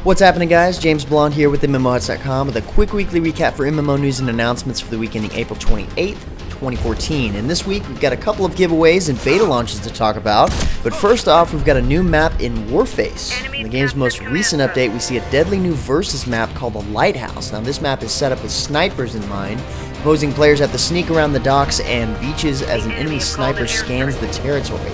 What's happening, guys? James Blonde here with MMOHuts.com with a quick weekly recap for MMO news and announcements for the week ending April 28th, 2014. And this week we've got a couple of giveaways and beta launches to talk about. But first off, we've got a new map in Warface. In the game's most recent update, we see a deadly new versus map called the Lighthouse. Now this map is set up with snipers in mind. Opposing players have to sneak around the docks and beaches as an enemy sniper scans the territory.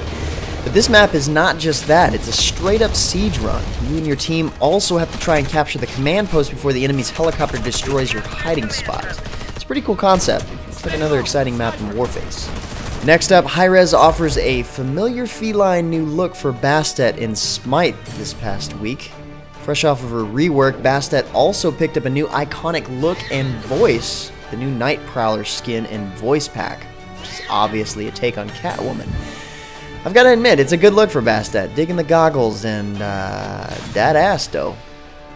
But this map is not just that, it's a straight up siege run. You and your team also have to try and capture the command post before the enemy's helicopter destroys your hiding spot. It's a pretty cool concept. It's like another exciting map in Warface. Next up, Hi-Rez offers a familiar feline new look for Bastet in SMITE this past week. Fresh off of her rework, Bastet also picked up a new iconic look and voice, the new Night Prowler skin and voice pack, which is obviously a take on Catwoman. I've got to admit, it's a good look for Bastet, digging the goggles and that ass though.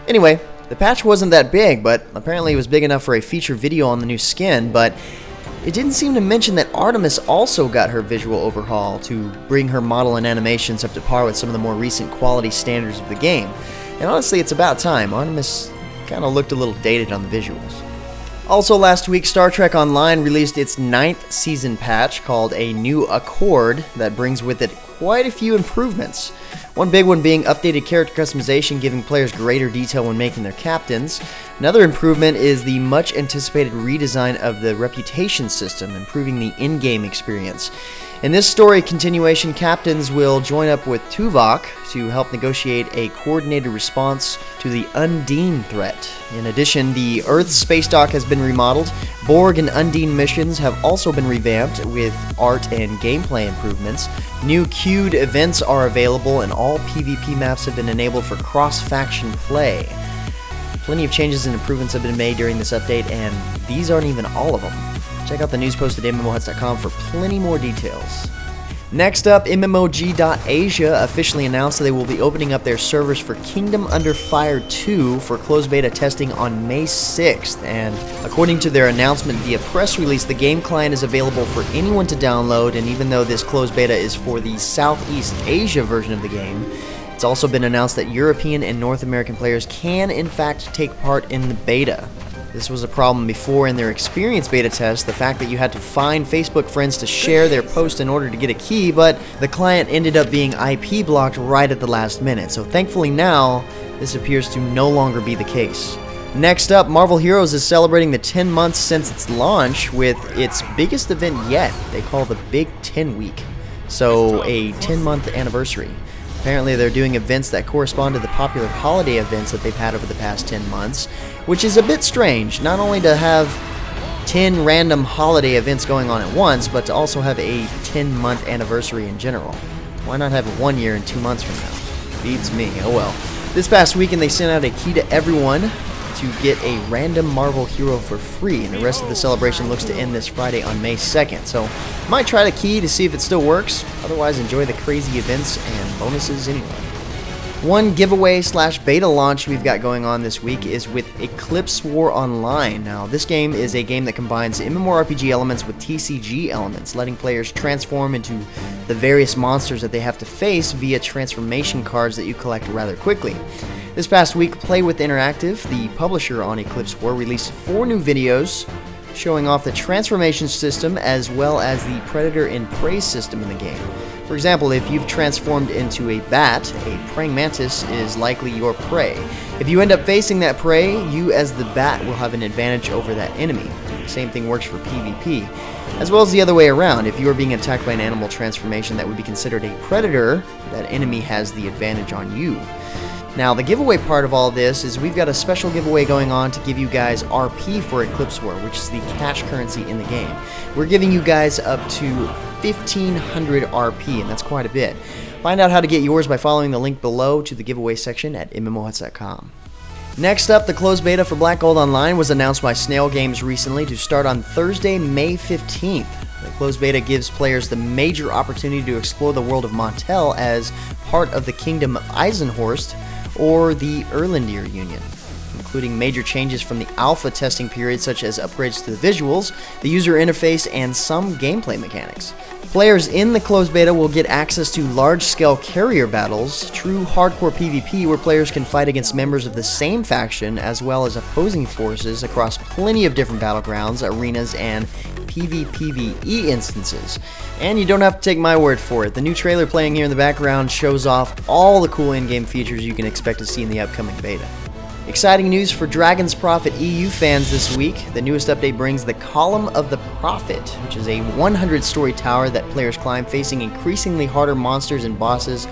Anyway, the patch wasn't that big, but apparently it was big enough for a feature video on the new skin, but it didn't seem to mention that Artemis also got her visual overhaul to bring her model and animations up to par with some of the more recent quality standards of the game. And honestly, it's about time. Artemis kind of looked a little dated on the visuals. Also last week, Star Trek Online released its 9th season patch called A New Accord that brings with it quite a few improvements. One big one being updated character customization, giving players greater detail when making their captains. Another improvement is the much anticipated redesign of the reputation system, improving the in-game experience. In this story continuation, captains will join up with Tuvok to help negotiate a coordinated response to the Undine threat. In addition, the Earth space dock has been remodeled. Borg and Undine missions have also been revamped with art and gameplay improvements. New queued events are available, and all PvP maps have been enabled for cross-faction play. Plenty of changes and improvements have been made during this update, and these aren't even all of them. Check out the news post at MMOHuts.com for plenty more details. Next up, MMOG.asia officially announced that they will be opening up their servers for Kingdom Under Fire 2 for closed beta testing on May 6th, and according to their announcement via press release, the game client is available for anyone to download, and even though this closed beta is for the Southeast Asia version of the game, it's also been announced that European and North American players can in fact take part in the beta. This was a problem before in their experience beta test, the fact that you had to find Facebook friends to share their post in order to get a key, but the client ended up being IP blocked right at the last minute. So thankfully now, this appears to no longer be the case. Next up, Marvel Heroes is celebrating the 10 months since its launch with its biggest event yet. They call the Big 10 Week. So a 10-month anniversary. Apparently they're doing events that correspond to the popular holiday events that they've had over the past 10 months, which is a bit strange, not only to have 10 random holiday events going on at once, but to also have a 10-month anniversary in general. Why not have 1 year and 2 months from now? Beats me, oh well. This past weekend they sent out a key to everyone to get a random Marvel hero for free, and the rest of the celebration looks to end this Friday on May 2nd. So I might try the key to see if it still works, otherwise enjoy the crazy events and bonuses anyway. One giveaway slash beta launch we've got going on this week is with Eclipse War Online. Now this game is a game that combines MMORPG elements with TCG elements, letting players transform into the various monsters that they have to face via transformation cards that you collect rather quickly. This past week, Play With Interactive, the publisher on Eclipse War, released 4 new videos showing off the transformation system as well as the predator and prey system in the game. For example, if you've transformed into a bat, a praying mantis is likely your prey. If you end up facing that prey, you as the bat will have an advantage over that enemy. The same thing works for PvP, as well as the other way around. If you are being attacked by an animal transformation that would be considered a predator, that enemy has the advantage on you. Now, the giveaway part of all this is we've got a special giveaway going on to give you guys RP for Eclipse War, which is the cash currency in the game. We're giving you guys up to 1,500 RP, and that's quite a bit. Find out how to get yours by following the link below to the giveaway section at MMOHuts.com. Next up, the closed beta for Black Gold Online was announced by Snail Games recently to start on Thursday, May 15th. The closed beta gives players the major opportunity to explore the world of Montel as part of the Kingdom of Eisenhorst, or the Erlendir Union. including major changes from the alpha testing period, such as upgrades to the visuals, the user interface, and some gameplay mechanics. Players in the closed beta will get access to large-scale carrier battles, true hardcore PvP where players can fight against members of the same faction as well as opposing forces across plenty of different battlegrounds, arenas, and PvPvE instances. And you don't have to take my word for it. The new trailer playing here in the background shows off all the cool in-game features you can expect to see in the upcoming beta. Exciting news for Dragon's Prophet EU fans this week. The newest update brings the Column of the Prophet, which is a 100-story tower that players climb, facing increasingly harder monsters and bosses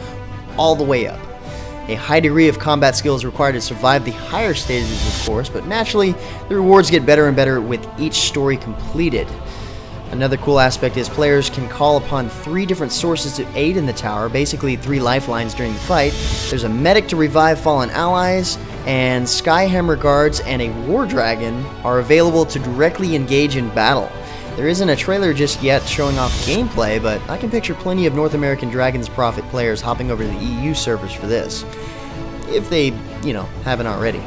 all the way up. A high degree of combat skill is required to survive the higher stages, of course, but naturally, the rewards get better and better with each story completed. Another cool aspect is players can call upon 3 different sources to aid in the tower, basically 3 lifelines during the fight. There's a medic to revive fallen allies, and Skyhammer guards and a war dragon are available to directly engage in battle. There isn't a trailer just yet showing off gameplay, but I can picture plenty of North American Dragon's Prophet players hopping over to the EU servers for this, if they, haven't already.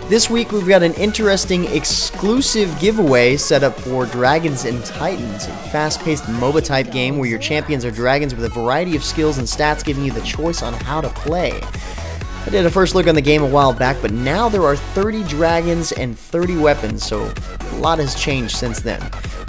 This week we've got an interesting exclusive giveaway set up for Dragons and Titans, a fast-paced MOBA type game where your champions are dragons with a variety of skills and stats, giving you the choice on how to play. I did a first look on the game a while back, but now there are 30 dragons and 30 weapons, so a lot has changed since then.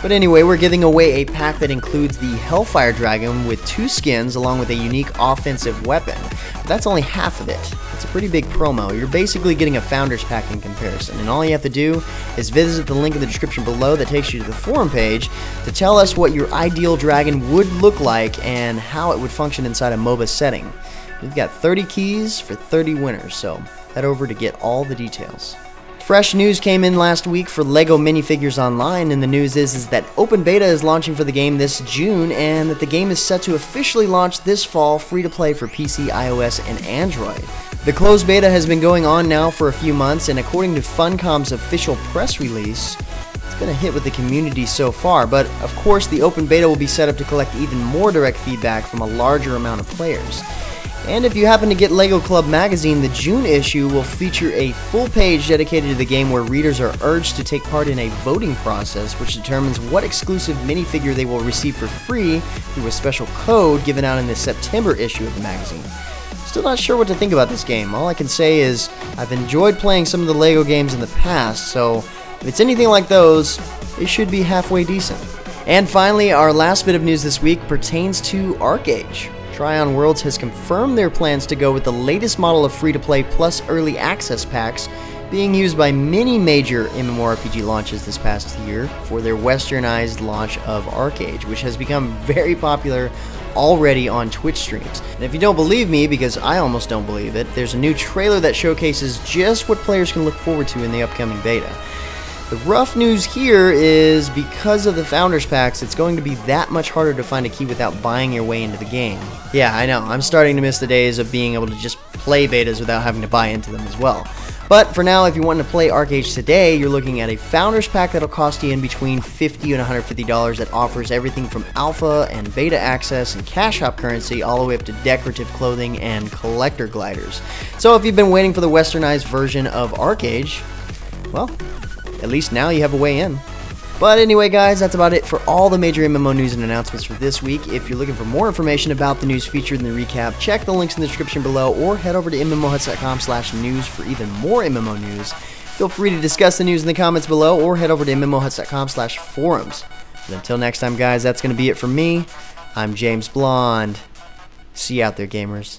But anyway, we're giving away a pack that includes the Hellfire Dragon with 2 skins along with a unique offensive weapon. But that's only half of it. It's a pretty big promo. You're basically getting a Founders Pack in comparison, and all you have to do is visit the link in the description below that takes you to the forum page to tell us what your ideal dragon would look like and how it would function inside a MOBA setting. We've got 30 keys for 30 winners, so head over to get all the details. Fresh news came in last week for Lego Minifigures Online, and the news is that open beta is launching for the game this June, and that the game is set to officially launch this fall free-to-play for PC, iOS, and Android. The closed beta has been going on now for a few months, and according to Funcom's official press release, it's been a hit with the community so far, but of course the open beta will be set up to collect even more direct feedback from a larger amount of players. And if you happen to get Lego Club magazine, the June issue will feature a full page dedicated to the game where readers are urged to take part in a voting process which determines what exclusive minifigure they will receive for free through a special code given out in the September issue of the magazine. Still not sure what to think about this game. All I can say is I've enjoyed playing some of the Lego games in the past, so if it's anything like those, it should be halfway decent. And finally, our last bit of news this week pertains to ArcheAge. Tryon Worlds has confirmed their plans to go with the latest model of free-to-play plus early access packs being used by many major MMORPG launches this past year for their westernized launch of ArcheAge, which has become very popular already on Twitch streams. And if you don't believe me, because I almost don't believe it, there's a new trailer that showcases just what players can look forward to in the upcoming beta. The rough news here is because of the Founders Packs, it's going to be that much harder to find a key without buying your way into the game. Yeah, I know, I'm starting to miss the days of being able to just play betas without having to buy into them as well. But for now, if you want to play ArcheAge today, you're looking at a Founders Pack that'll cost you in between $50 and $150 that offers everything from alpha and beta access and cash shop currency all the way up to decorative clothing and collector gliders. So if you've been waiting for the westernized version of ArcheAge, well, at least now you have a way in. But anyway, guys, that's about it for all the major MMO news and announcements for this week. If you're looking for more information about the news featured in the recap, check the links in the description below or head over to MMOHuts.com/news for even more MMO news. Feel free to discuss the news in the comments below or head over to MMOHuts.com/forums. But until next time, guys, that's going to be it from me. I'm James Blonde. See you out there, gamers.